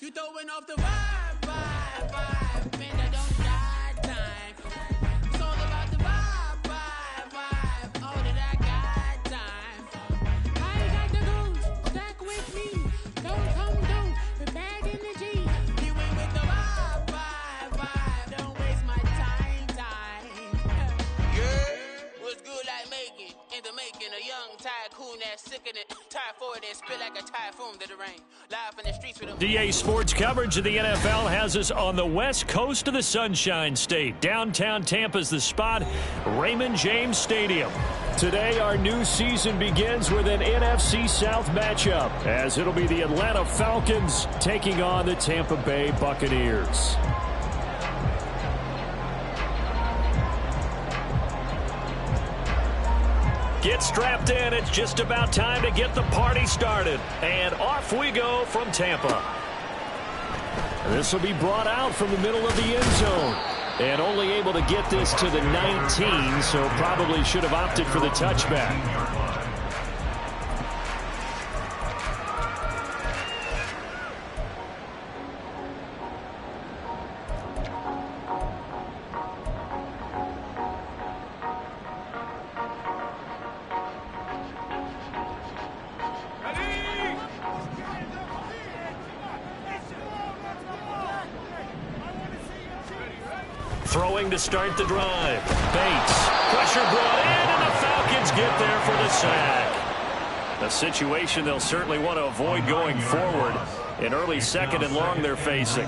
You throwing off the vibe, man, that don't die time. It's all about the vibe, all that I got time. I got the goose, stack with me, don't come through, the bag in the G. You ain't with the vibe, don't waste my time. Yeah, what's good like making, in the making, a young tycoon that's sick in it, tired for it and spit like a typhoon to the rain. Live in the streets with a DA Sports coverage of the NFL has us on the west coast of the Sunshine State. Downtown Tampa's the spot, Raymond James Stadium. Today, our new season begins with an NFC South matchup, as it'll be the Atlanta Falcons taking on the Tampa Bay Buccaneers. Get strapped in. It's just about time to get the party started. And off we go from Tampa. This will be brought out from the middle of the end zone. And only able to get this to the 19, so probably should have opted for the touchback. Throwing to start the drive. Bates. Pressure brought in, and the Falcons get there for the sack. A situation they'll certainly want to avoid going forward. An early second and long they're facing.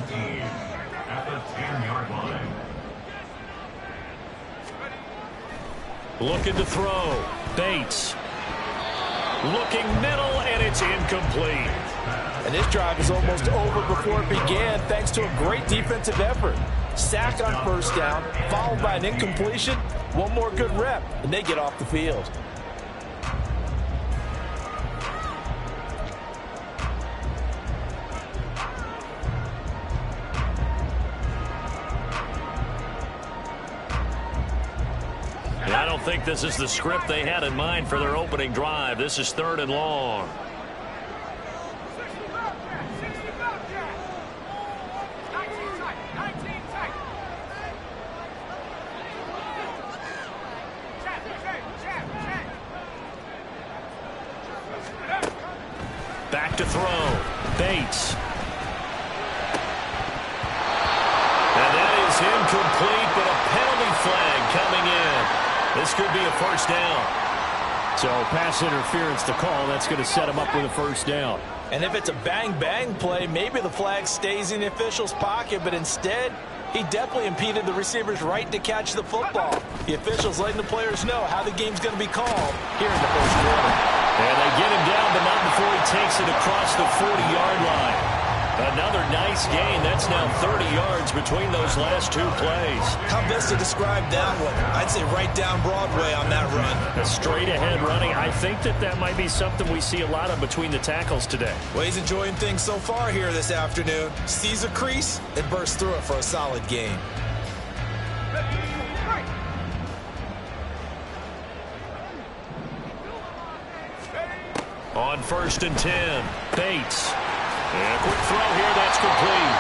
Looking to throw. Bates. Looking middle, and it's incomplete. And this drive is almost over before it began, thanks to a great defensive effort. Sack on first down, followed by an incompletion. One more good rep, and they get off the field. And I don't think this is the script they had in mind for their opening drive. This is 3rd and long. Back to throw. Bates. And that is incomplete, but a penalty flag coming in. This could be a first down. So pass interference to call. That's going to set him up with a first down. And if it's a bang-bang play, maybe the flag stays in the official's pocket, but instead, he definitely impeded the receiver's right to catch the football. The official's letting the players know how the game's going to be called here in the first quarter. And they get him down, but not before he takes it across the 40-yard line. Another nice gain. That's now 30 yards between those last two plays. How best to describe that one? I'd say right down Broadway on that run. A straight-ahead running. I think that might be something we see a lot of between the tackles today. Well, he's enjoying things so far here this afternoon. Sees a crease and bursts through it for a solid gain. On 1st and 10, Bates. And a quick throw here, that's complete.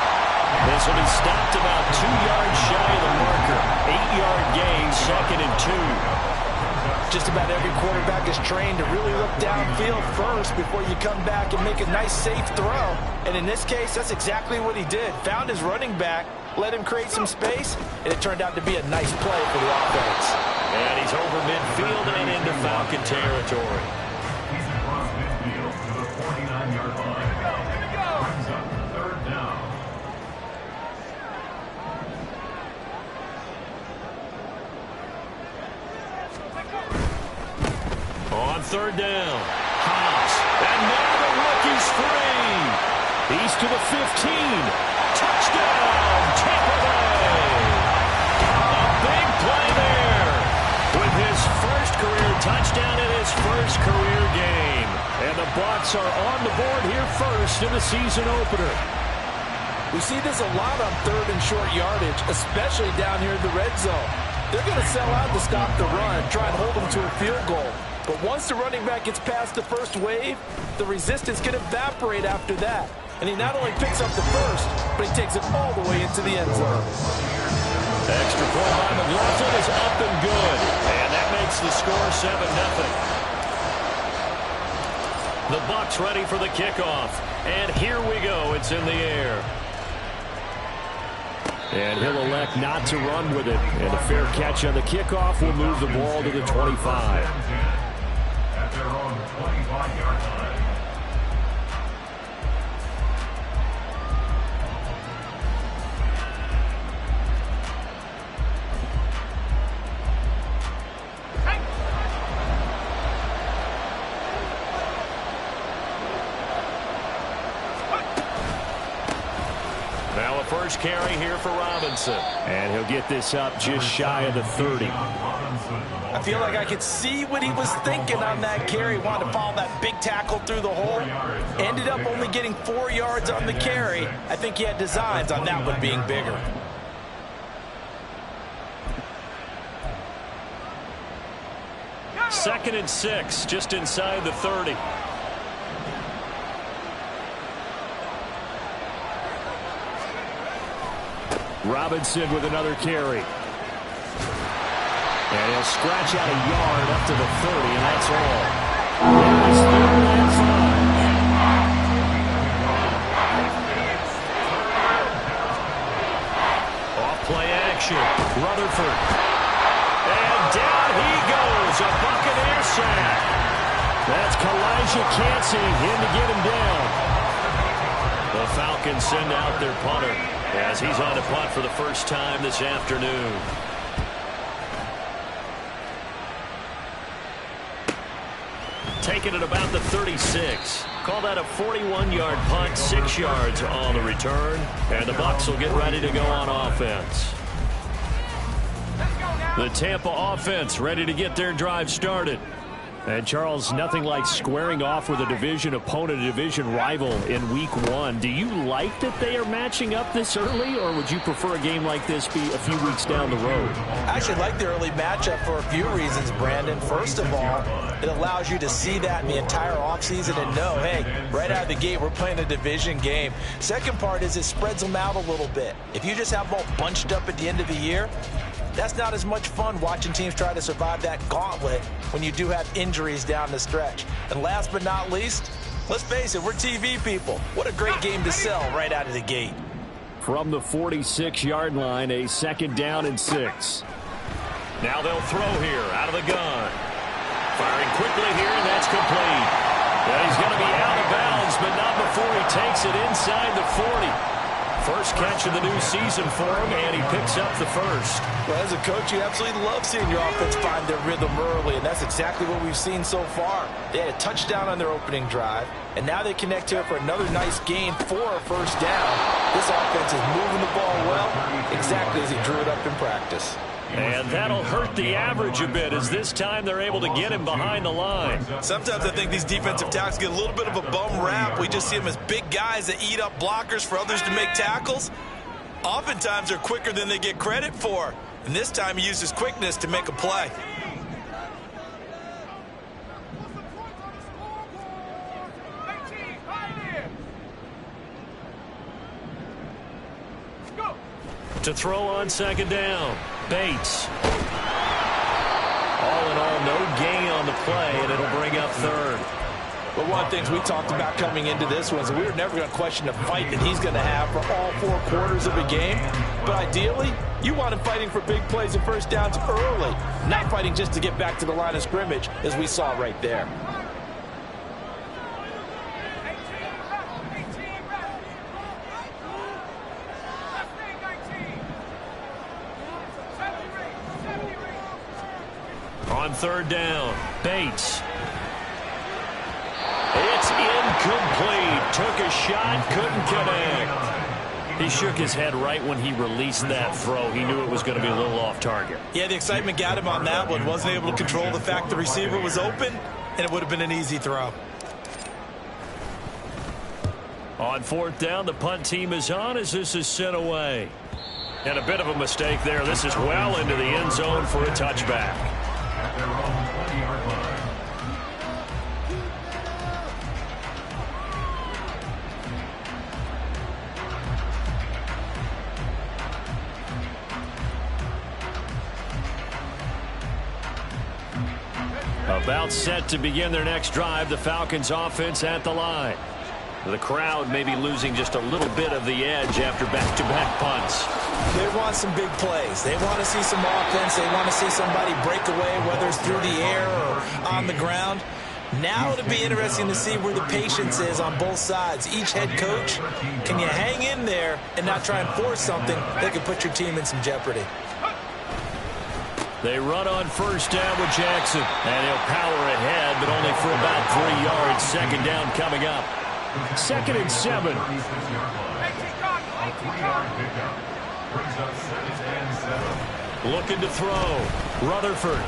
This will be stopped about 2 yards shy of the marker. 8-yard gain, 2nd and 2. Just about every quarterback is trained to really look downfield first before you come back and make a nice, safe throw. And in this case, that's exactly what he did. Found his running back, let him create some space, and it turned out to be a nice play for the offense. And he's over midfield and into Falcon territory. On 3rd down, Hobbs, and now the rookie's free. He's to the 15. Touchdown, Tampa Bay. A big play there with his first career touchdown in his first career game. And the Bucs are on the board here first in the season opener. We see this a lot on 3rd and short yardage, especially down here in the red zone. They're going to sell out to stop the run, try and hold them to a field goal. But once the running back gets past the first wave, the resistance can evaporate after that. And he not only picks up the first, but he takes it all the way into the end zone. Extra point by McLaughlin is up and good. And that makes the score 7-0. The Bucs ready for the kickoff. And here we go. It's in the air. And he'll elect not to run with it. And a fair catch on the kickoff will move the ball to the 25. At their own 25-yard line. Now a first carry here for Robinson. And he'll get this up just shy of the 30. I feel like I could see what he was thinking on that carry. Wanted to follow that big tackle through the hole. Ended up only getting 4 yards on the carry. I think he had designs on that one being bigger. Second and 6, just inside the 30. Robinson with another carry. And he'll scratch out a yard up to the 30, and that's all. It's 3rd and 5. Off-play action. Rutherford. And down he goes. A Buccaneer sack. That's Kalijah Cansey in to get him down. The Falcons send out their punter as he's on the punt for the first time this afternoon. Taking it about the 36. Call that a 41-yard punt, 6 yards on the return. And the Bucs will get ready to go on offense. The Tampa offense ready to get their drive started. And, Charles, nothing like squaring off with a division opponent, a division rival in Week 1. Do you like that they are matching up this early, or would you prefer a game like this be a few weeks down the road? I actually like the early matchup for a few reasons, Brandon. First of all, it allows you to see that in the entire offseason and know, hey, right out of the gate, we're playing a division game. Second part is it spreads them out a little bit. If you just have them all bunched up at the end of the year, that's not as much fun watching teams try to survive that gauntlet when you do have injuries down the stretch. And last but not least, let's face it, we're TV people. What a great game to sell right out of the gate. From the 46-yard line, a 2nd down and 6. Now they'll throw here out of the gun. Firing quickly here, and that's complete. And he's going to be out of bounds, but not before he takes it inside the 40. First catch of the new season for him, and he picks up the first. Well, as a coach, you absolutely love seeing your offense find their rhythm early, and that's exactly what we've seen so far. They had a touchdown on their opening drive, and now they connect here for another nice gain for a first down. This offense is moving the ball well, exactly as he drew it up in practice. And that'll hurt the average a bit, as this time they're able to get him behind the line. Sometimes I think these defensive tackles get a little bit of a bum rap. We just see them as big guys that eat up blockers for others to make tackles. Oftentimes they're quicker than they get credit for. And this time he uses quickness to make a play. To throw on 2nd down, Bates. All in all, no gain on the play, and it'll bring up 3rd. But one of the things we talked about coming into this was we were never going to question the fight that he's going to have for all 4 quarters of a game. But ideally, you want him fighting for big plays and first downs early, not fighting just to get back to the line of scrimmage, as we saw right there. On 3rd down, Bates. It's incomplete. Took a shot, couldn't connect. He shook his head right when he released that throw. He knew it was going to be a little off target. Yeah, the excitement got him on that one. Wasn't able to control the fact the receiver was open, and it would have been an easy throw. On 4th down, the punt team is on as this is sent away. And a bit of a mistake there. This is well into the end zone for a touchback. At their own 20-yard line. About set to begin their next drive. The Falcons offense at the line. The crowd may be losing just a little bit of the edge after back-to-back punts. They want some big plays. They want to see some offense. They want to see somebody break away, whether it's through the air or on the ground. Now it'll be interesting to see where the patience is on both sides. Each head coach, can you hang in there and not try and force something that could put your team in some jeopardy? They run on first down with Jackson. And he'll power ahead, but only for about 3 yards. Second down coming up. 2nd and 7. Looking to throw. Rutherford.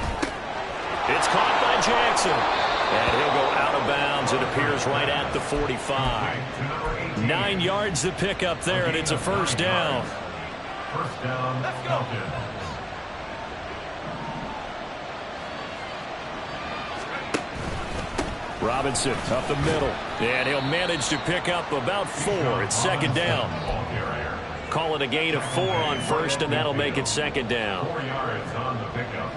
It's caught by Jackson. And he'll go out of bounds. It appears right at the 45. 9 yards to pick up there, and it's a first down. First down, Falcons. Robinson up the middle. And he'll manage to pick up about 4. It's second down. Call it a gain of 4 on first, and that'll make it second down. 4 yards on the pickup.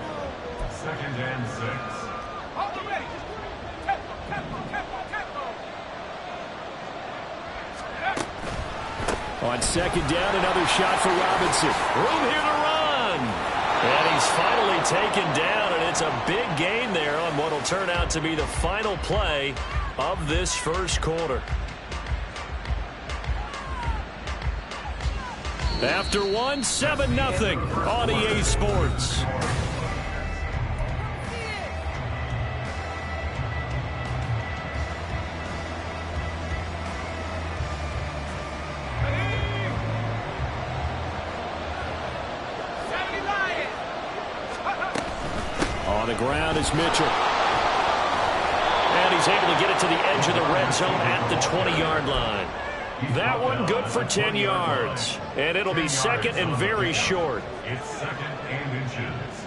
2nd and 6. On second down, another shot for Robinson. Room here to run. And he's finally taken down, and it's a big gain there on what will turn out to be the final play of this first quarter. After 1, 7-0 on EA Sports. On the ground is Mitchell. And he's able to get it to the edge of the red zone at the 20-yard line. That one good for 10 yards. And it'll be second and very short. It's 2nd and inches.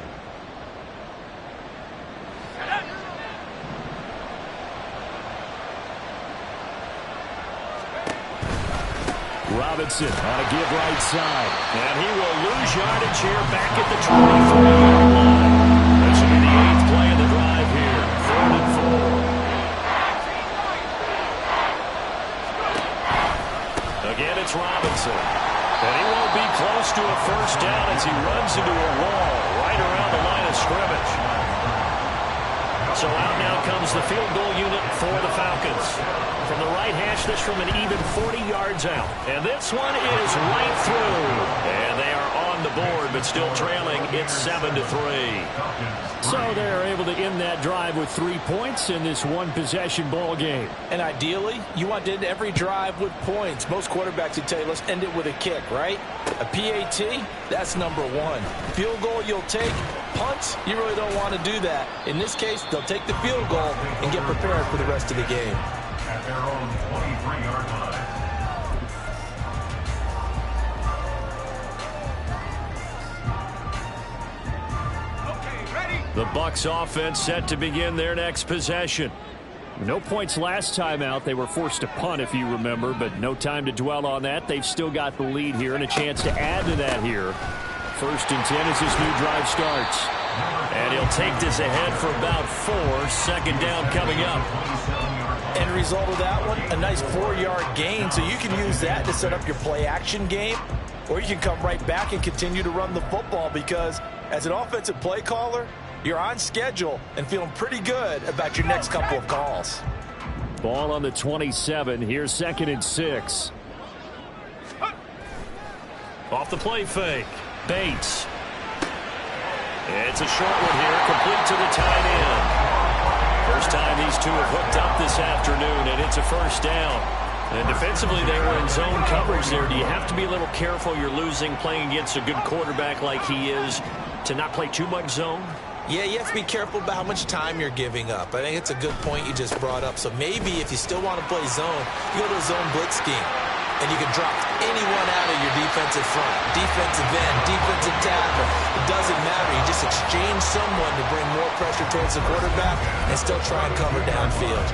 Robinson on a give right side. And he will lose yardage here back at the 23-yard line. This will be the 8th play of the drive here. 3rd and 4. Again, it's Robinson. And he won't be close to a first down as he runs into a wall right around the line of scrimmage. So out now comes the field goal unit for the Falcons. From the right hash, this from an even 40 yards out. And this one is right through. And they are on the board, but still trailing. It's 7-3. So they're able to end that drive with 3 points in this one-possession ball game. And ideally, you want to end every drive with points. Most quarterbacks would tell you, let's end it with a kick, right? A PAT, that's number 1. Field goal you'll take. Punts, you really don't want to do that. In this case, they'll take the field goal and get prepared for the rest of the game. At their own 23-yard line. The Bucs offense set to begin their next possession. No points last time out. They were forced to punt, if you remember, but no time to dwell on that. They've still got the lead here and a chance to add to that here. 1st and 10 as this new drive starts. And he'll take this ahead for about 4. 2nd down coming up. End result of that one, a nice 4-yard gain, so you can use that to set up your play-action game, or you can come right back and continue to run the football because as an offensive play caller, you're on schedule and feeling pretty good about your next couple of calls. Ball on the 27. Here's 2nd and 6. Off the play fake. Bates. It's a short one here, complete to the tight end. First time these two have hooked up this afternoon, and it's a first down. And defensively, they were in zone coverage there. Do you have to be a little careful? You're losing, playing against a good quarterback like he is, to not play too much zone? Yeah, you have to be careful about how much time you're giving up. I think it's a good point you just brought up. So maybe if you still want to play zone, you go to a zone blitz scheme. And you can drop anyone out of your defensive front, defensive end, defensive tackle. It doesn't matter. You just exchange someone to bring more pressure towards the quarterback and still try and cover downfield.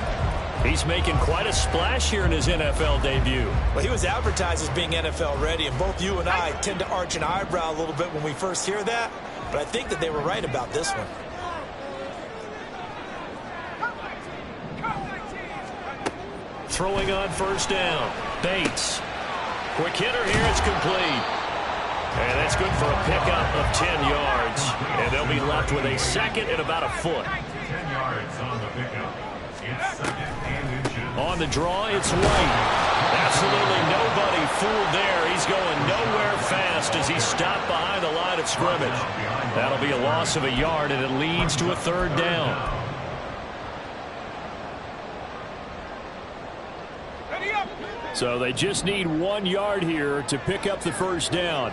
He's making quite a splash here in his NFL debut. Well, he was advertised as being NFL ready, and both you and I tend to arch an eyebrow a little bit when we first hear that. But I think that they were right about this one. throwing on first down. Bates. Quick hitter here. It's complete. And that's good for a pickup of 10 yards. And they'll be left with a second and about a foot. 10 yards on the pickup. It's second and inches. On the draw, it's White. Absolutely nobody fooled there. He's going nowhere fast as he's stopped behind the line of scrimmage. That'll be a loss of a yard, and it leads to a third down. So they just need 1 yard here to pick up the first down.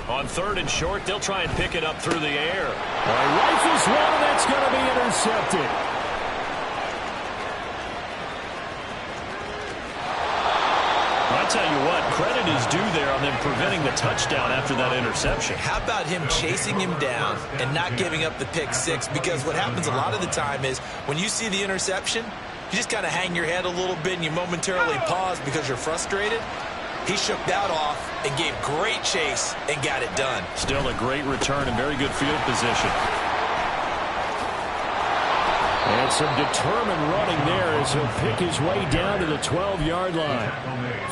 On third and short, they'll try and pick it up through the air. Rifles one, and that's going to be intercepted. I tell you what, credit is due there on them preventing the touchdown after that interception. How about him chasing him down and not giving up the pick six? Because what happens a lot of the time is when you see the interception, you just kind of hang your head a little bit and you momentarily pause because you're frustrated. He shook that off and gave great chase and got it done. Still a great return and very good field position. And some determined running there as he'll pick his way down to the 12-yard line.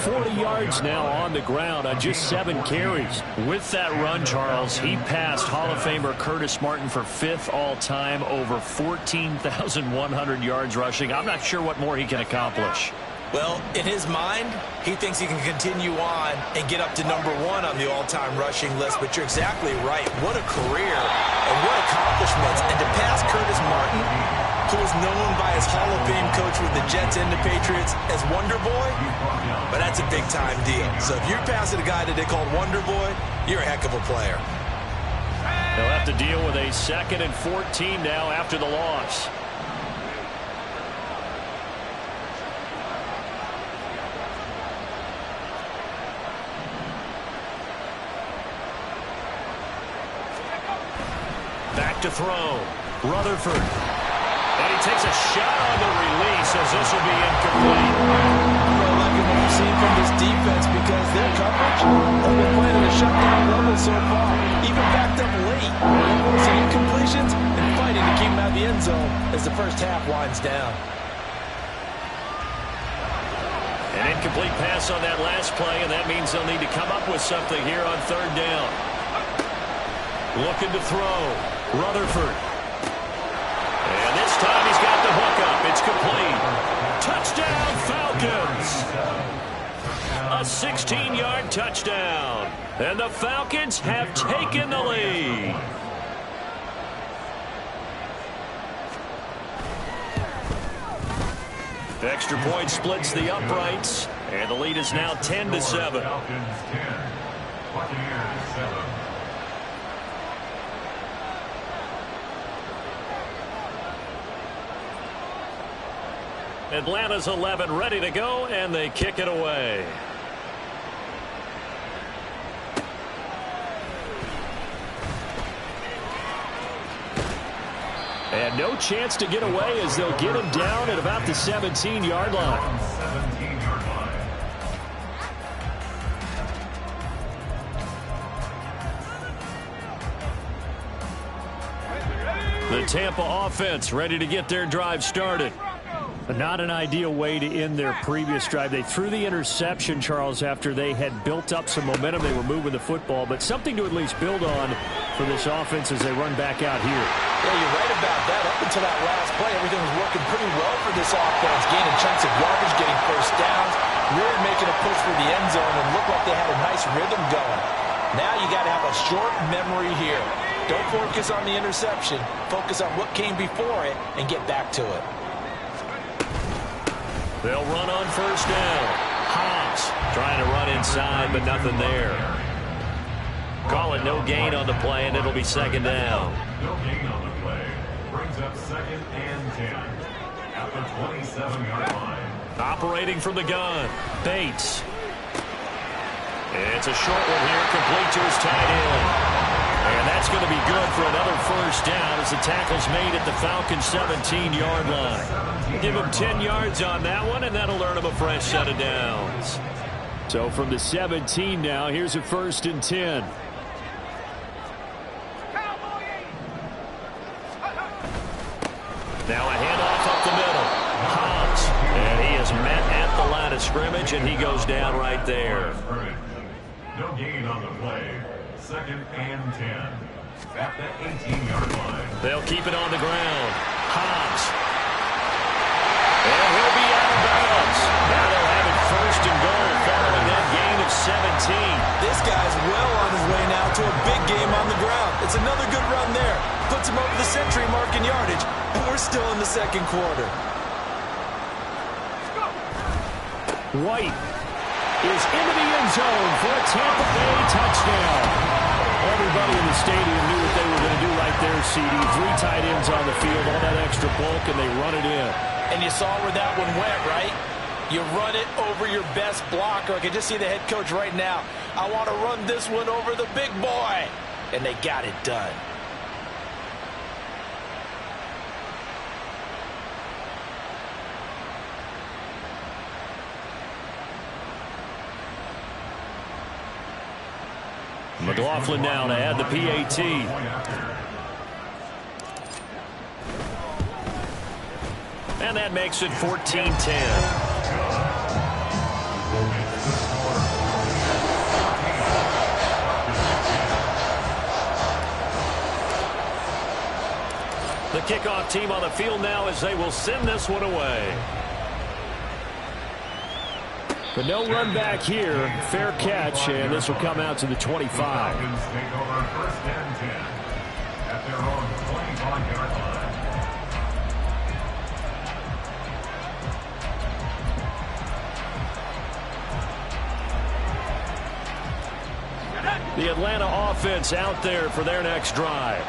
40 yards now on the ground on just 7 carries. With that run, Charles, he passed Hall of Famer Curtis Martin for 5th all-time, over 14,100 yards rushing. I'm not sure what more he can accomplish. Well, in his mind, he thinks he can continue on and get up to number 1 on the all-time rushing list. But you're exactly right. What a career and what accomplishments. And to pass Curtis Martin, who is known by his Hall of Fame coach with the Jets and the Patriots as Wonder Boy, but that's a big-time deal. So if you're passing a guy that they called Wonder Boy, you're a heck of a player. They'll have to deal with a 2nd and 14 now after the loss. Back to throw. Rutherford. And he takes a shot on the release as this will be incomplete. Well, liking what we've seen from this defense because their coverage has been playing at a shutdown level so far. Even backed up late. Forcing incompletions and fighting to keep them out of the end zone as the first half winds down. An incomplete pass on that last play, and that means they'll need to come up with something here on third down. Looking to throw. Rutherford. And this time he's got the hook up. It's complete. Touchdown, Falcons. A 16-yard touchdown. And the Falcons have taken the lead. Extra point splits the uprights. And the lead is now 10-7. Falcons 10, Buccaneers 7. Atlanta's 11 ready to go, and they kick it away. And no chance to get away as they'll get him down at about the 17-yard line. 17-yard line. The Tampa offense ready to get their drive started. Not an ideal way to end their previous drive. They threw the interception, Charles, after they had built up some momentum. They were moving the football, but something to at least build on for this offense as they run back out here. Yeah, you're right about that. Up until that last play, everything was working pretty well for this offense. Gaining chunks of yardage, getting first downs, really making a push for the end zone, and looked like they had a nice rhythm going. Now you got to have a short memory here. Don't focus on the interception. Focus on what came before it and get back to it. They'll run on first down. Hobbs trying to run inside, but nothing there. Call it no gain on the play, and it'll be second down. No gain on the play. Brings up 2nd and 10 at the 27-yard line. Operating from the gun, Bates. It's a short one here, complete to his tight end. And that's going to be good for another first down as the tackle's made at the Falcons' 17-yard line. Give him 10 yards on that one, and that'll earn him a fresh set of downs. So from the 17 now, here's a 1st and 10. Now a handoff up the middle. Hobbs. And he is met at the line of scrimmage, and he goes down right there. No gain on the play. 2nd and 10. At the 18-yard line. They'll keep it on the ground. Hobbs. And he'll be out of bounds. Now they'll have it 1st and goal following that gain of 17. This guy's well on his way now to a big game on the ground. It's another good run there. Puts him over the century mark in yardage, and we're still in the 2nd quarter. White is into the end zone for a Tampa Bay touchdown. Everybody in the stadium knew what they were going to do right there, CD. 3 tight ends on the field, all that extra bulk, and they run it in. And you saw where that one went, right? You run it over your best blocker. I can just see the head coach right now. I want to run this one over the big boy. And they got it done. McLaughlin now to add the PAT. And that makes it 14-10. The kickoff team on the field now as they will send this one away. But no run back here. Fair catch, and this will come out to the 25. Falcons take over 1st and 10 at their own 25-yard line. The Atlanta offense out there for their next drive.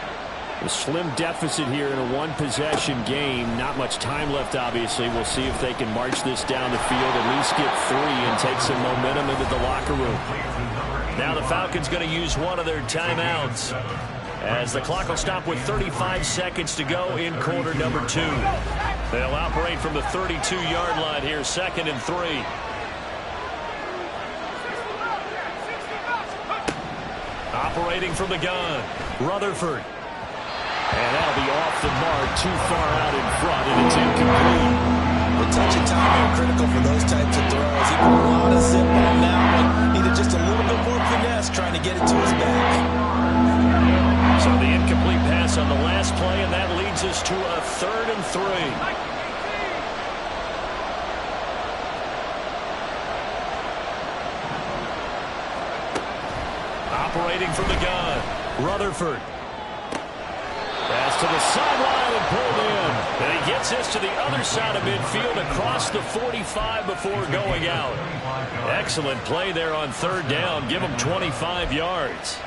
A slim deficit here in a 1-possession game. Not much time left, obviously. We'll see if they can march this down the field, at least get 3 and take some momentum into the locker room. Now the Falcons going to use one of their timeouts as the clock will stop with 35 seconds to go in quarter number 2. They'll operate from the 32-yard line here, 2nd and 3. Operating from the gun, Rutherford. And that'll be off the mark, too far out in front, and it's incomplete. The touch and timing are critical for those types of throws. He put a lot of zip on that one. Needed just a little bit more finesse trying to get it to his back. So the incomplete pass on the last play, and that leads us to a 3rd and 3. Operating from the gun, Rutherford. Pass to the sideline and pulled in. And he gets this to the other side of midfield across the 45 before going out. Excellent play there on 3rd down. Give him 25 yards.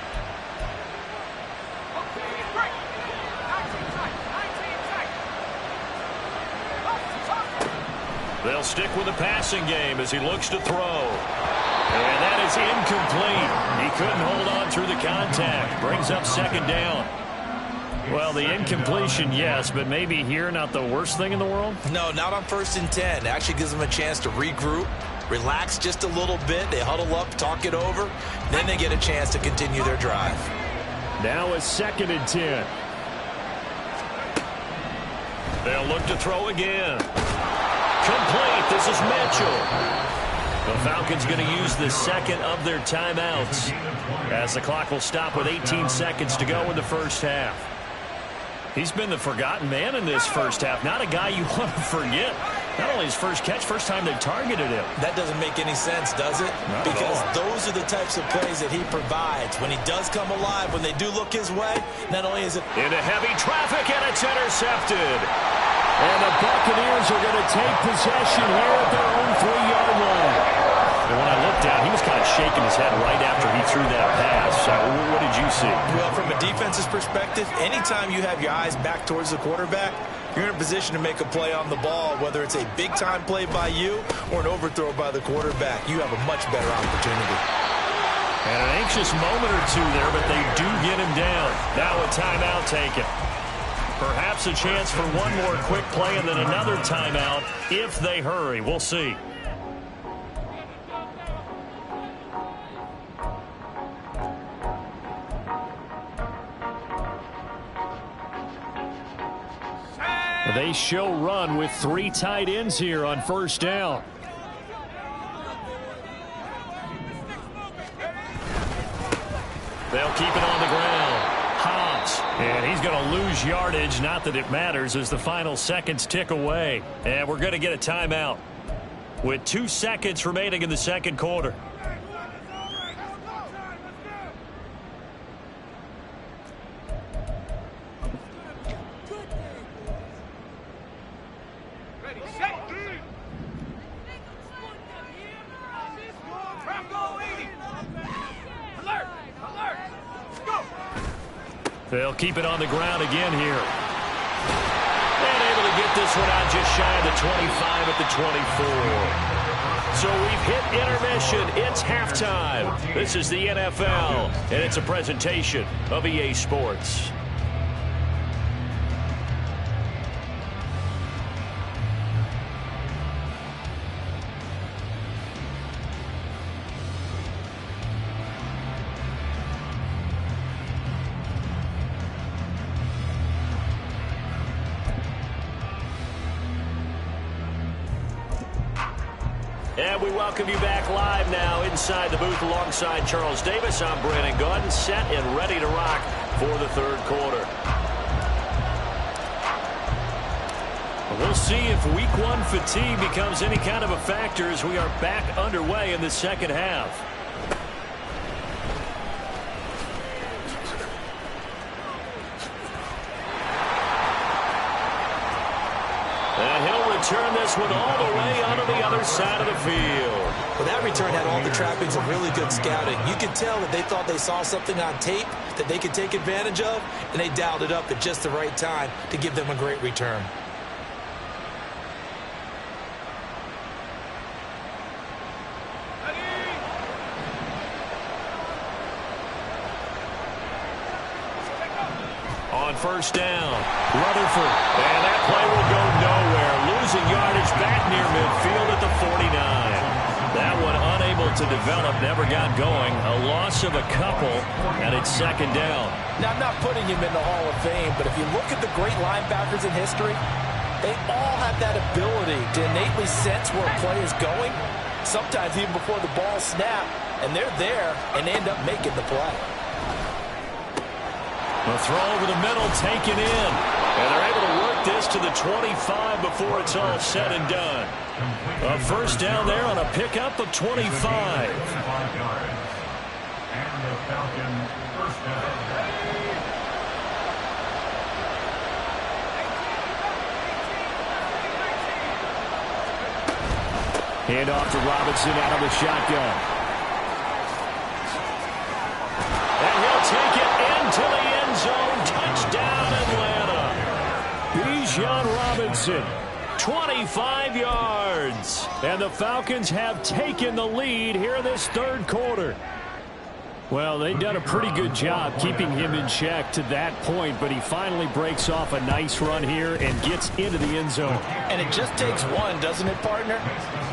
They'll stick with the passing game as he looks to throw. And that is incomplete. He couldn't hold on through the contact. Brings up 2nd down. Well, the incompletion, yes, but maybe here not the worst thing in the world? No, not on 1st and 10. It actually gives them a chance to regroup, relax just a little bit. They huddle up, talk it over. Then they get a chance to continue their drive. Now a 2nd and 10. They'll look to throw again. Complete. This is Mitchell. The Falcons going to use the 2nd of their timeouts as the clock will stop with 18 seconds to go in the 1st half. He's been the forgotten man in this 1st half. Not a guy you want to forget. Not only his first catch, first time they targeted him. That doesn't make any sense, does it? Not because at all. those are the types of plays that he provides. When he does come alive, when they do look his way, not only is it into heavy traffic, and it's intercepted. And the Buccaneers are going to take possession here at their own 3-yard line. And when I looked down, he was kind of shaking his head right after he threw that pass. So what did you see? Well, from a defense's perspective, anytime you have your eyes back towards the quarterback, you're in a position to make a play on the ball, whether it's a big-time play by you or an overthrow by the quarterback. You have a much better opportunity. And an anxious moment or two there, but they do get him down. Now a timeout taken. Perhaps a chance for one more quick play and then another timeout if they hurry. We'll see. They show run with 3 tight ends here on first down. They'll keep it on the ground. Hobbs, and he's going to lose yardage. Not that it matters as the final seconds tick away. And we're going to get a timeout with 2 seconds remaining in the second quarter. They'll keep it on the ground again here. And able to get this one out just shy of the 25 at the 24. So we've hit intermission. It's halftime. This is the NFL, and it's a presentation of EA Sports. And we welcome you back live now inside the booth alongside Charles Davis. I'm Brandon Gaudin, set and ready to rock for the third quarter. We'll see if week 1 fatigue becomes any kind of a factor as we are back underway in the second half. And he'll return this one all the way onto the other side of the field. Well, that return had all the trappings of really good scouting. You could tell that they thought they saw something on tape that they could take advantage of, and they dialed it up at just the right time to give them a great return. On first down, Rutherford, and that play will go nowhere. Losing yardage back near midfield at the 49. That one unable to develop, never got going. A loss of a couple, and it's second down. Now, I'm not putting him in the Hall of Fame, but if you look at the great linebackers in history, they all have that ability to innately sense where a play is going, sometimes even before the ball snaps, and they're there and end up making the play. The throw over the middle taken in. And they're able to work this to the 25 before it's all said and done. A first down there on a pickup of 25. And the Falcons first down. Hand off to Robinson out of the shotgun. And he'll take it into the end zone. Touchdown, Atlanta. Bijan Robinson, 25 yards. And the Falcons have taken the lead here in this third quarter. Well, they've done a pretty good job keeping him in check to that point, but he finally breaks off a nice run here and gets into the end zone. And it just takes one, doesn't it, partner?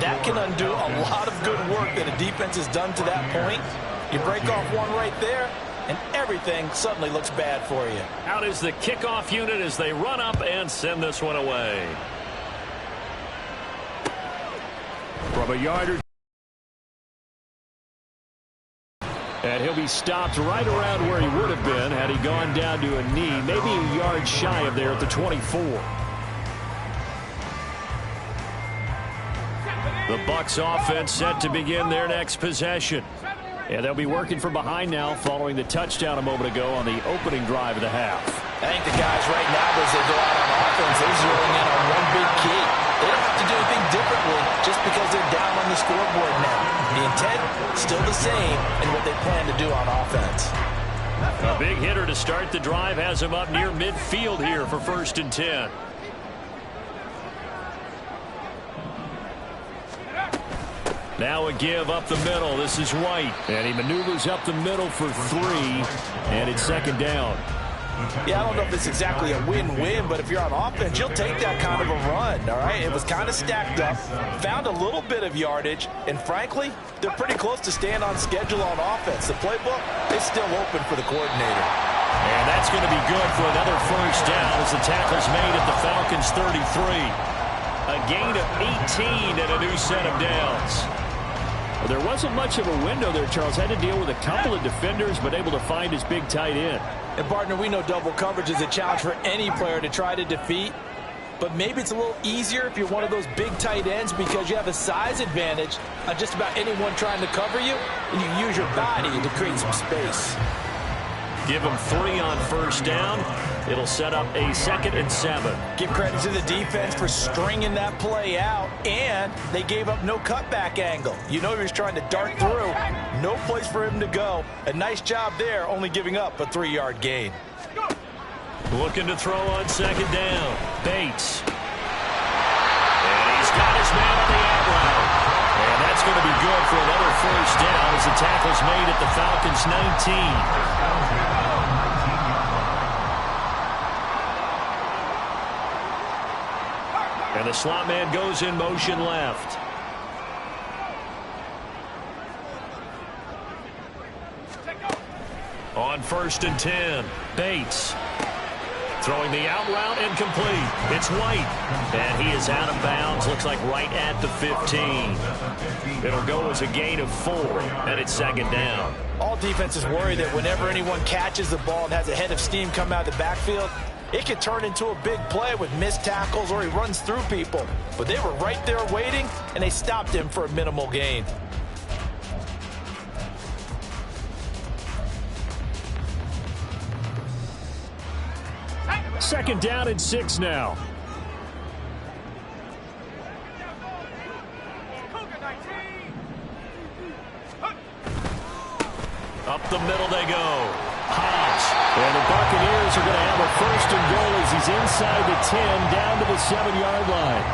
That can undo a lot of good work that a defense has done to that point. You break off one right there, and everything suddenly looks bad for you. Out is the kickoff unit as they run up and send this one away. From a yard or and he'll be stopped right around where he would have been had he gone down to a knee, maybe a yard shy of there at the 24. The Bucs offense set to begin their next possession. And they'll be working from behind now following the touchdown a moment ago on the opening drive of the half. I think the guys right now, as they go out on offense, they're zeroing in on one big key. They don't have to do anything differently just because they're down on the scoreboard now. The intent, still the same in what they plan to do on offense. A big hitter to start the drive has him up near midfield here for 1st and 10. Now a give up the middle. This is White. And he maneuvers up the middle for 3. And it's second down. Yeah, I don't know if it's exactly a win-win, but if you're on offense, you'll take that kind of a run, all right? It was kind of stacked up, found a little bit of yardage, and frankly, they're pretty close to staying on schedule on offense. The playbook is still open for the coordinator. And that's going to be good for another first down as the tackle's made at the Falcons' 33. A gain of 18 and a new set of downs. Well, there wasn't much of a window there. Charles had to deal with a couple of defenders, but able to find his big tight end. And, partner, we know double coverage is a challenge for any player to try to defeat. But maybe it's a little easier if you're one of those big tight ends because you have a size advantage on just about anyone trying to cover you, and you can use your body to create some space. Give them 3 on first down. It'll set up a 2nd and 7. Give credit to the defense for stringing that play out, and they gave up no cutback angle. You know he was trying to dart through. No place for him to go. A nice job there, only giving up a 3-yard gain. Looking to throw on 2nd down. Bates. And he's got his man on the out route. And that's going to be good for another first down as the tackle's made at the Falcons' 19. And the slot man goes in motion left. On 1st and 10, Bates. Throwing the out route and complete. It's White. And he is out of bounds. Looks like right at the 15. It'll go as a gain of 4. And it's 2nd down. All defenses worry that whenever anyone catches the ball and has a head of steam come out of the backfield, it could turn into a big play with missed tackles or he runs through people. But they were right there waiting, and they stopped him for a minimal gain. Second down and 6 now. Up the middle they go. Hobbs. And the Buccaneers are going to have a 1st and goal as he's inside the 10 down to the 7-yard line.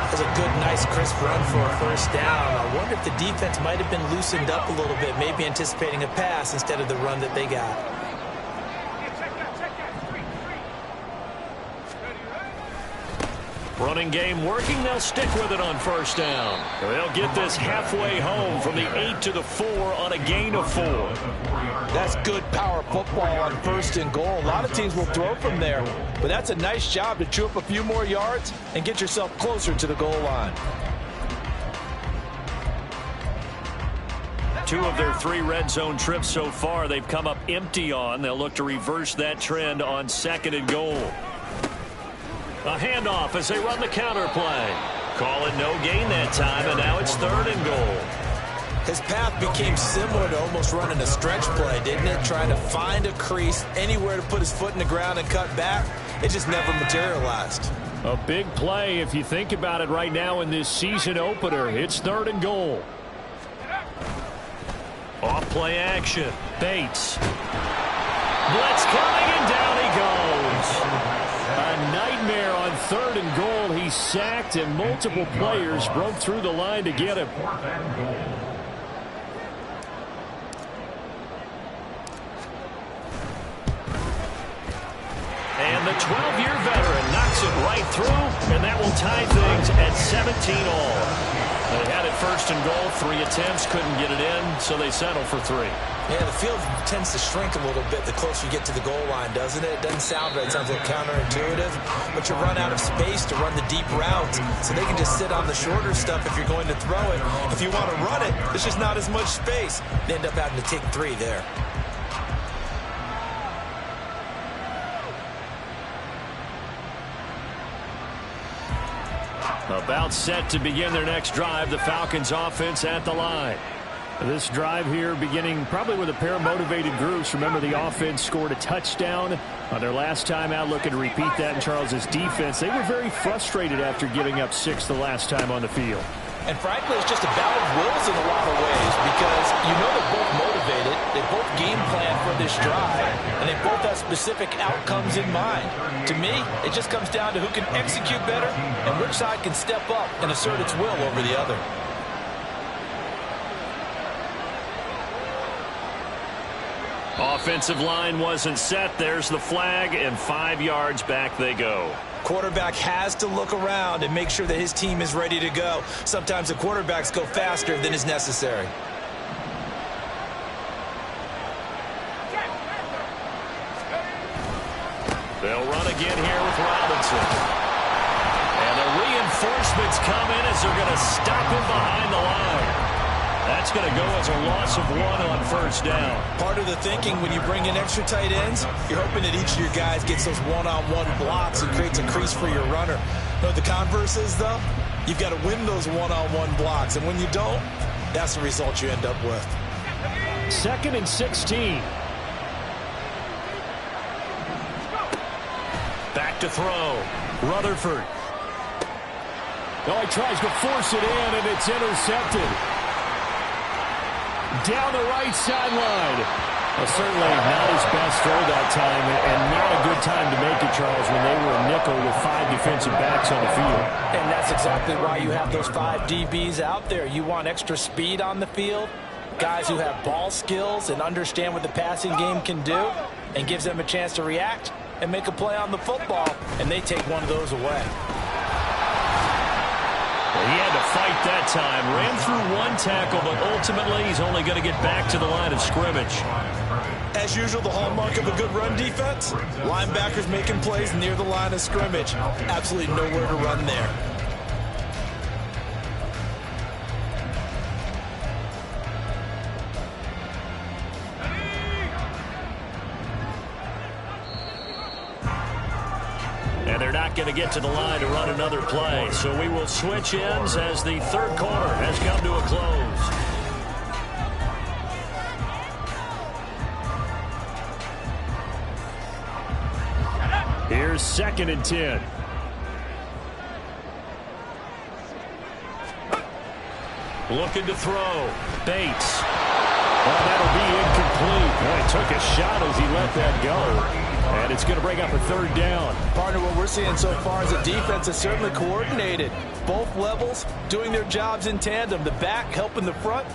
That's a good, nice, crisp run for a first down. I wonder if the defense might have been loosened up a little bit, maybe anticipating a pass instead of the run that they got. Running game working. They'll stick with it on 1st down. They'll get this halfway home from the 8 to the 4 on a gain of 4. That's good power football on 1st and goal. A lot of teams will throw from there, but that's a nice job to chew up a few more yards and get yourself closer to the goal line. 2 of their 3 red zone trips so far they've come up empty on. They'll look to reverse that trend on 2nd and goal. A handoff as they run the counter play. Call it no gain that time, and now it's 3rd and goal. His path became similar to almost running a stretch play, didn't it? Trying to find a crease, anywhere to put his foot in the ground and cut back. It just never materialized. A big play if you think about it right now in this season opener. It's 3rd and goal. Off play action. Bates. Blitz coming, and down he goes. A nightmare on 3rd and goal. He's sacked, and multiple players broke through the line to get him. And the 12-year veteran knocks it right through, and that will tie things at 17 all. They had it 1st and goal, 3 attempts, couldn't get it in, so they settle for 3. Yeah, the field tends to shrink a little bit the closer you get to the goal line, doesn't it? It doesn't sound right. It sounds a little counterintuitive. But you run out of space to run the deep routes, so they can just sit on the shorter stuff if you're going to throw it. If you want to run it, there's just not as much space. They end up having to take 3 there. About set to begin their next drive, the Falcons offense at the line. This drive here beginning probably with a pair of motivated groups. Remember, the offense scored a touchdown on their last time out, looking to repeat that in Charles's defense. They were very frustrated after giving up 6 the last time on the field. And frankly, it's just a battle of wills in a lot of ways because you know they're both motivated, they both game plan for this drive, and they both have specific outcomes in mind. To me, it just comes down to who can execute better and which side can step up and assert its will over the other. Offensive line wasn't set. There's the flag, and 5 yards back they go. Quarterback has to look around and make sure that his team is ready to go. Sometimes the quarterbacks go faster than is necessary. again here with Robinson. And the reinforcements come in as they're going to stop him behind the line. That's going to go as a loss of 1 on first down. Part of the thinking when you bring in extra tight ends, you're hoping that each of your guys gets those one-on-one blocks and creates a crease for your runner. You know what the converse is, though? You've got to win those one-on-one blocks, and when you don't, that's the result you end up with. 2nd and 16. Back to throw. Rutherford. Oh, he tries to force it in, and it's intercepted. Down the right sideline. Well, certainly not his best throw that time, and not a good time to make it, Charles, when they were a nickel with 5 defensive backs on the field. And that's exactly why you have those 5 DBs out there. You want extra speed on the field, guys who have ball skills and understand what the passing game can do, and gives them a chance to react and make a play on the football, and they take one of those away. He had to fight that time. Ran through 1 tackle, but ultimately he's only going to get back to the line of scrimmage. As usual, the hallmark of a good run defense, linebackers making plays near the line of scrimmage. Absolutely nowhere to run there. And they're not going to get to the line to run another play. So we will switch ends as the third quarter has come to a close. Here's 2nd and 10. Looking to throw. Bates. Oh, that'll be incomplete. Boy, he took a shot as he let that go. And it's going to bring up a 3rd down. Partner, what we're seeing so far is the defense is certainly coordinated. Both levels doing their jobs in tandem. The back helping the front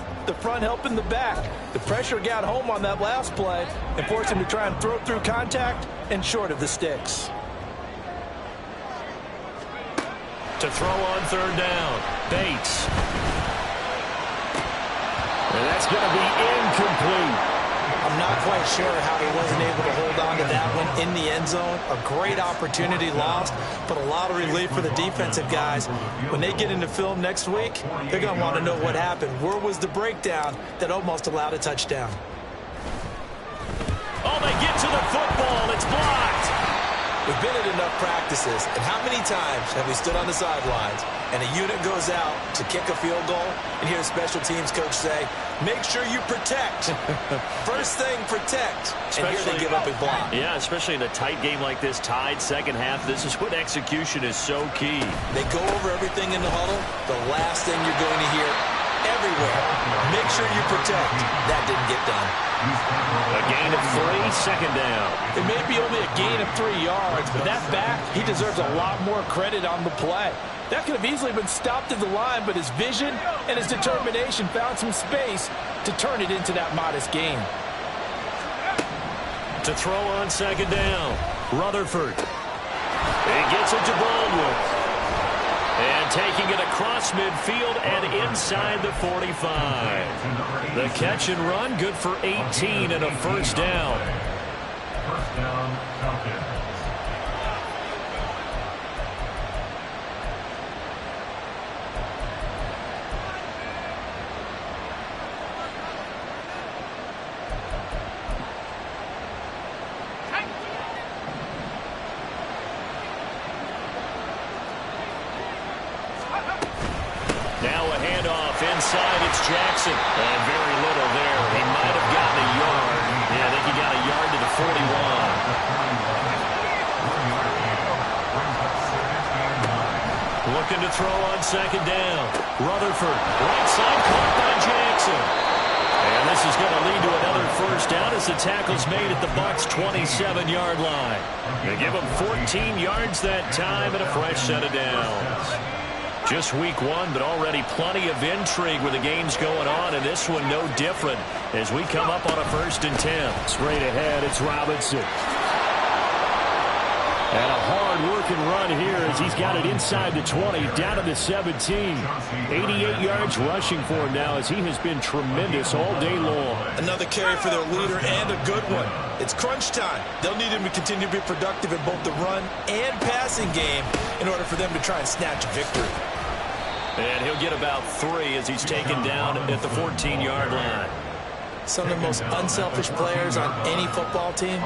helping the back. The pressure got home on that last play and forced him to try and throw through contact and short of the sticks. To throw on 3rd down. Bates. And that's going to be incomplete. I'm not quite sure how he wasn't able to hold on to that one in the end zone. A great opportunity lost, but a lot of relief for the defensive guys. When they get into film next week, they're going to want to know what happened. Where was the breakdown that almost allowed a touchdown? Oh, they get to the football. It's blocked. We've been at enough practices, and how many times have we stood on the sidelines and a unit goes out to kick a field goal and hear a special teams coach say, make sure you protect. First thing, protect. And here they give up a block. Yeah, especially in a tight game like this, tied second half. This is when execution is so key. They go over everything in the huddle. The last thing you're going to hear everywhere, make sure you protect. That didn't get done. A gain of 3, 2nd down. It may be only a gain of 3 yards, but that back, he deserves a lot more credit on the play. That could have easily been stopped at the line, but his vision and his determination found some space to turn it into that modest gain. To throw on 2nd down. Rutherford. He gets it to Baldwin. And taking it across midfield and inside the 45. The catch and run, good for 18 and a 1st down. 1st down, Falcons. Now a handoff inside. It's Jackson. And very little there. He might have gotten a yard. Yeah, I think he got a yard to the 41. Looking to throw on 2nd down. Rutherford. Right side caught by Jackson. And this is going to lead to another 1st down as the tackle's made at the Bucs' 27-yard line. They give them 14 yards that time and a fresh set of downs. Just week 1, but already plenty of intrigue with the games going on, and this one no different as we come up on a 1st and 10. Straight ahead, it's Robinson. And a hard-working run here as he's got it inside the 20, down to the 17. 88 yards rushing for him now as he has been tremendous all day long. Another carry for their leader and a good one. It's crunch time. They'll need him to continue to be productive in both the run and passing game in order for them to try and snatch a victory. And he'll get about 3 as he's taken down at the 14-yard line. Some of the most unselfish players on any football team,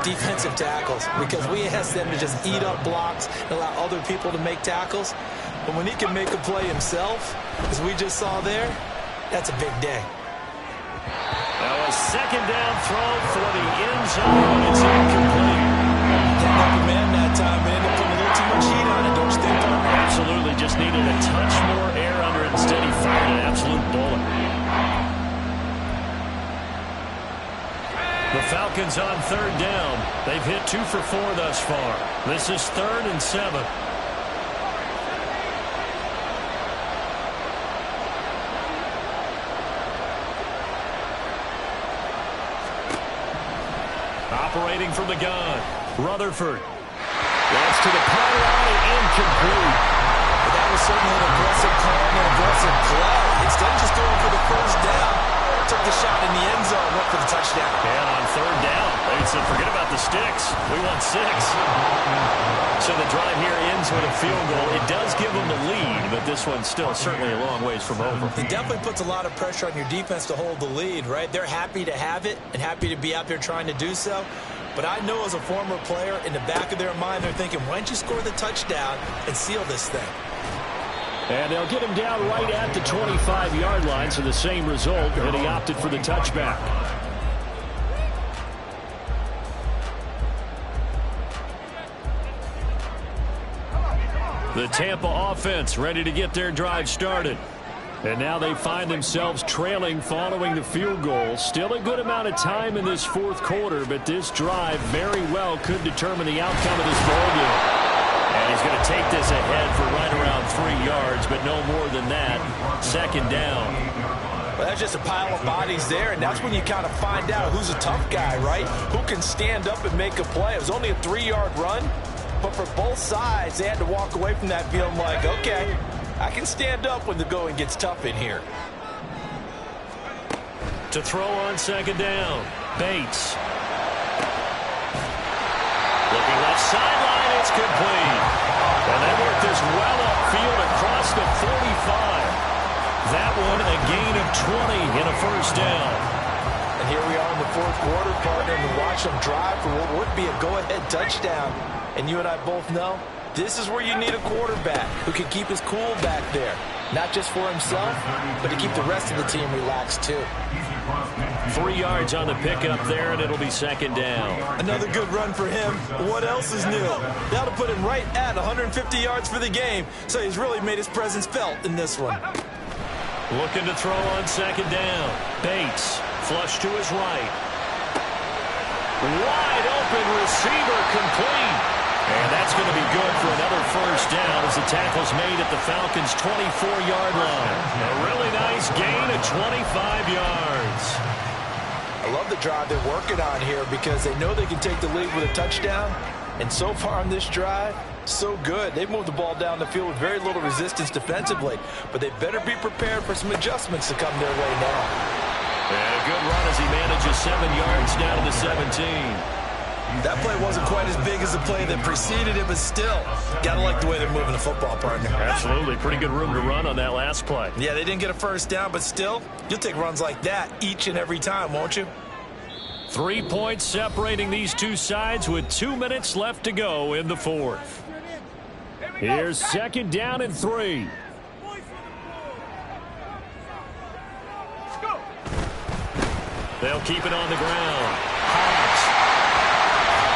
defensive tackles, because we ask them to just eat up blocks and allow other people to make tackles. But when he can make a play himself, as we just saw there, that's a big day. Now a second down throw for the end zone. It's incomplete. Didn't have a man that time, but ended up putting a little too much heat on it, don't you think, partner? Absolutely, just needed a touch more air under it. Instead, he fired an absolute bullet. The Falcons on third down. They've hit 2 for 4 thus far. This is 3rd and 7. Operating from the gun, Rutherford. That's to the pylon and incomplete. But that was certainly an aggressive call and an aggressive play. Instead of just going for the first down, took the shot in the end zone, went for the touchdown. And on third down, they said, forget about the sticks. We want 6. So the drive here ends with a field goal. It does give them the lead, but this one's still certainly a long ways from over. It definitely puts a lot of pressure on your defense to hold the lead, right? They're happy to have it and happy to be out there trying to do so. But I know as a former player, in the back of their mind, they're thinking, why don't you score the touchdown and seal this thing? And they'll get him down right at the 25-yard line, so the same result, and he opted for the touchback. The Tampa offense ready to get their drive started. And now they find themselves trailing following the field goal. Still a good amount of time in this fourth quarter, but this drive very well could determine the outcome of this ballgame. And he's going to take this ahead for right around 3 yards, but no more than that. 2nd down. Well, that's just a pile of bodies there, and that's when you kind of find out who's a tough guy, right? Who can stand up and make a play. It was only a 3-yard run, but for both sides, they had to walk away from that feeling like, okay, I can stand up when the going gets tough in here. To throw on 2nd down, Bates. Looking left sideline, it's complete. And they work this well upfield across the 45. That one a gain of 20 in a first down. And here we are in the fourth quarter, partner, and to watch them drive for what would be a go-ahead touchdown. And you and I both know this is where you need a quarterback who can keep his cool back there. Not just for himself, but to keep the rest of the team relaxed too. 3 yards on the pickup there, and it'll be 2nd down. Another good run for him. What else is new? That'll put him right at 150 yards for the game. So he's really made his presence felt in this one. Looking to throw on 2nd down. Bates, flush to his right. Wide open receiver, complete. And that's going to be good for another first down as the tackle's made at the Falcons' 24-yard line. A really nice gain of 25 yards. I love the drive they're working on here because they know they can take the lead with a touchdown. And so far on this drive, so good. They've moved the ball down the field with very little resistance defensively. But they better be prepared for some adjustments to come their way now. And a good run as he manages 7 yards down to the 17. That play wasn't quite as big as the play that preceded it, but still, gotta like the way they're moving the football, partner. Absolutely. Pretty good room to run on that last play. Yeah, they didn't get a first down, but still, you'll take runs like that each and every time, won't you? 3 points separating these two sides with 2 minutes left to go in the fourth. Here's 2nd down and 3. They'll keep it on the ground.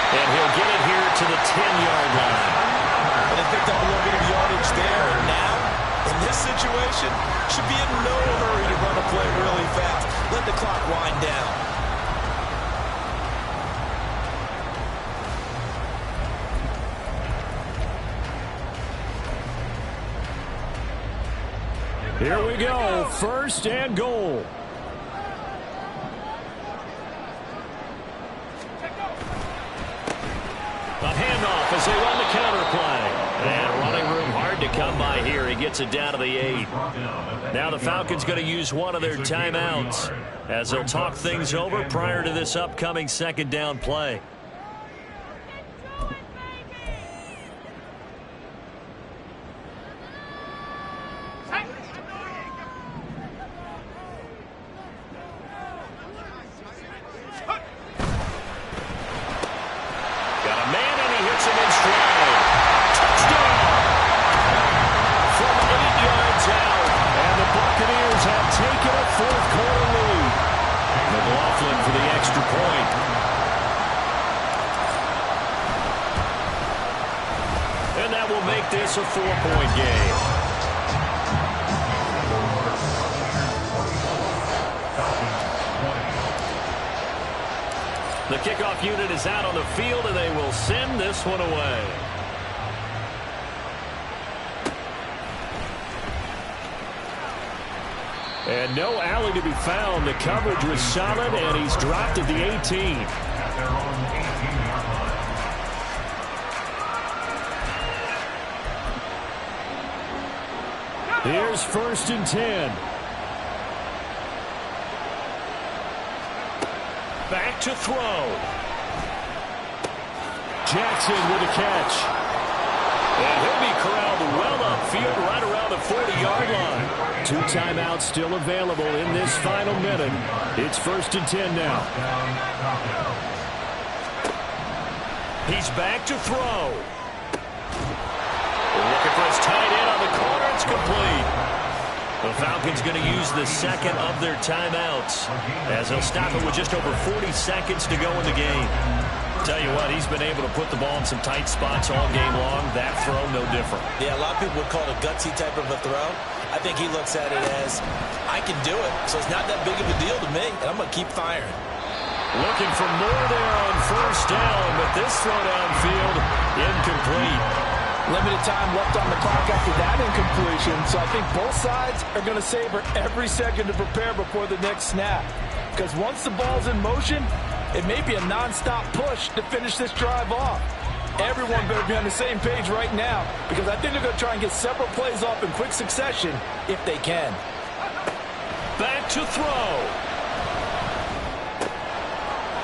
And he'll get it here to the 10-yard line. And they picked up a little bit of yardage there, and now, in this situation, should be in no hurry to run a play really fast. Let the clock wind down. Here we go, 1st and goal. A handoff, as they run the counter play. And running room hard to come by here. He gets it down to the 8. Now the Falcons going to use one of their timeouts as they'll talk things over prior to this upcoming second down play. This a 4-point game. The kickoff unit is out on the field, and they will send this one away. And no alley to be found. The coverage was solid, and he's dropped at the 18. Here's 1st and 10. Back to throw. Jackson with a catch. And he'll be corralled well upfield right around the 40-yard line. 2 timeouts still available in this final minute. It's 1st and 10 now. He's back to throw. Looking for his tight end on the corner. It's complete. The Falcons going to use the second of their timeouts as they'll stop it with just over 40 seconds to go in the game. Tell you what, he's been able to put the ball in some tight spots all game long. That throw, no different. Yeah, a lot of people would call it a gutsy type of a throw. I think he looks at it as, I can do it, so it's not that big of a deal to me, and I'm going to keep firing. Looking for more there on 1st down, but this throw downfield, incomplete. Limited time left on the clock after that incompletion, so I think both sides are going to savor every second to prepare before the next snap. Because once the ball's in motion, it may be a non-stop push to finish this drive off. Everyone better be on the same page right now, because I think they're going to try and get several plays off in quick succession if they can. Back to throw.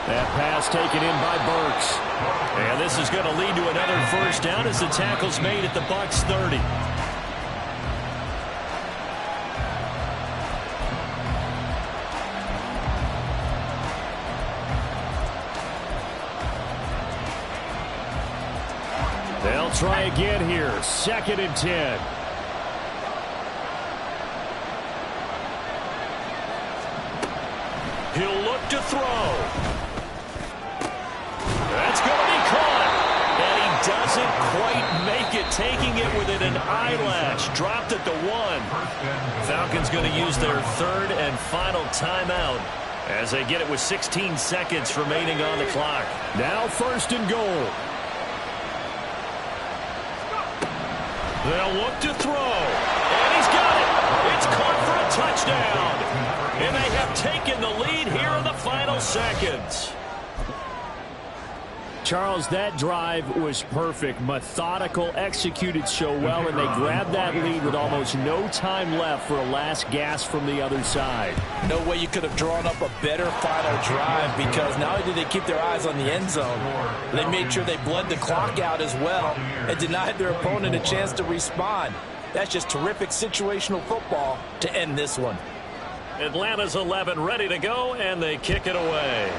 That pass taken in by Burks. And this is going to lead to another 1st down as the tackle's made at the Bucs 30. They'll try again here. 2nd and 10. He'll look to throw. That's going to be caught. And he doesn't quite make it, taking it within an eyelash. Dropped at the 1. Falcons going to use their 3rd and final timeout as they get it with 16 seconds remaining on the clock. Now 1st and goal. They'll look to throw. And he's got it. It's caught for a touchdown. And they have taken the lead here in the final seconds. Charles, that drive was perfect. Methodical, executed so well, and they grabbed that lead with almost no time left for a last gasp from the other side. No way you could have drawn up a better final drive, because not only did they keep their eyes on the end zone, they made sure they bled the clock out as well and denied their opponent a chance to respond. That's just terrific situational football to end this one. Atlanta's 11 ready to go, and they kick it away.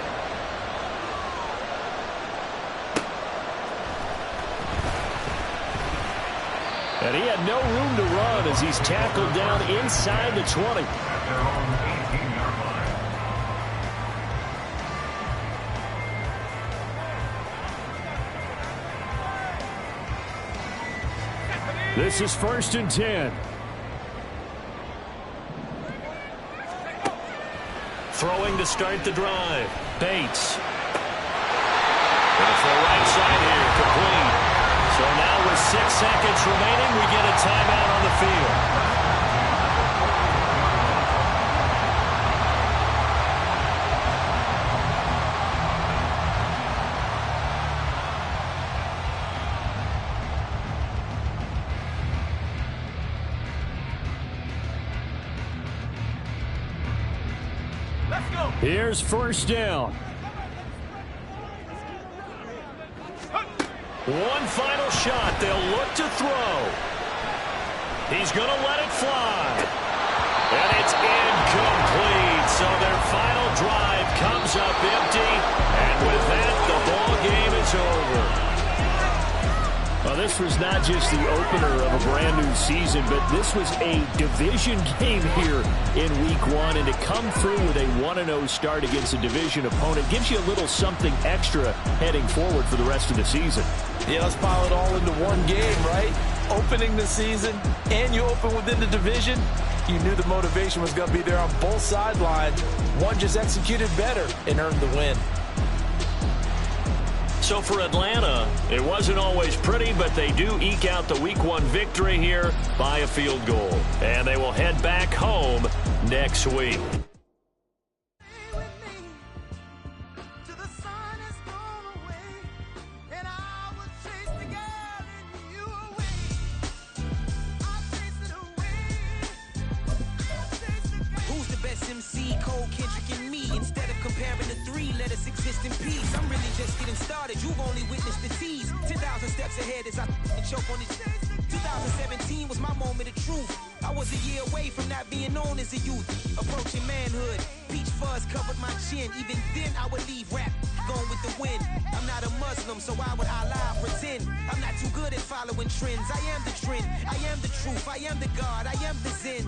And he had no room to run as he's tackled down inside the 20. This is 1st and 10. Throwing to start the drive. Bates. Going for the right side here. Complete. So now with 6 seconds remaining, we get a timeout on the field. Here's first down. One final shot. They'll look to throw. He's going to let it fly. And it's incomplete. So their final drive comes up empty. And with that, the ball game is over. Well, this was not just the opener of a brand new season, but this was a division game here in week 1. And to come through with a 1-0 start against a division opponent gives you a little something extra heading forward for the rest of the season. Yeah, let's pile it all into one game, right? Opening the season, and you open within the division. You knew the motivation was going to be there on both sidelines. One just executed better and earned the win. So for Atlanta, it wasn't always pretty, but they do eke out the week 1 victory here by a field goal. And they will head back home next week. Exist in peace. I'm really just getting started. You've only witnessed the tease. 10,000 steps ahead as I choke on it. 2017 was my moment of truth. I was a year away from not being known as a youth. Approaching manhood. Peach fuzz covered my chin. Even then I would leave rap going with the wind. I'm not a Muslim, so why would Allah pretend? I'm not too good at following trends. I am the trend. I am the truth. I am the God. I am the Zen.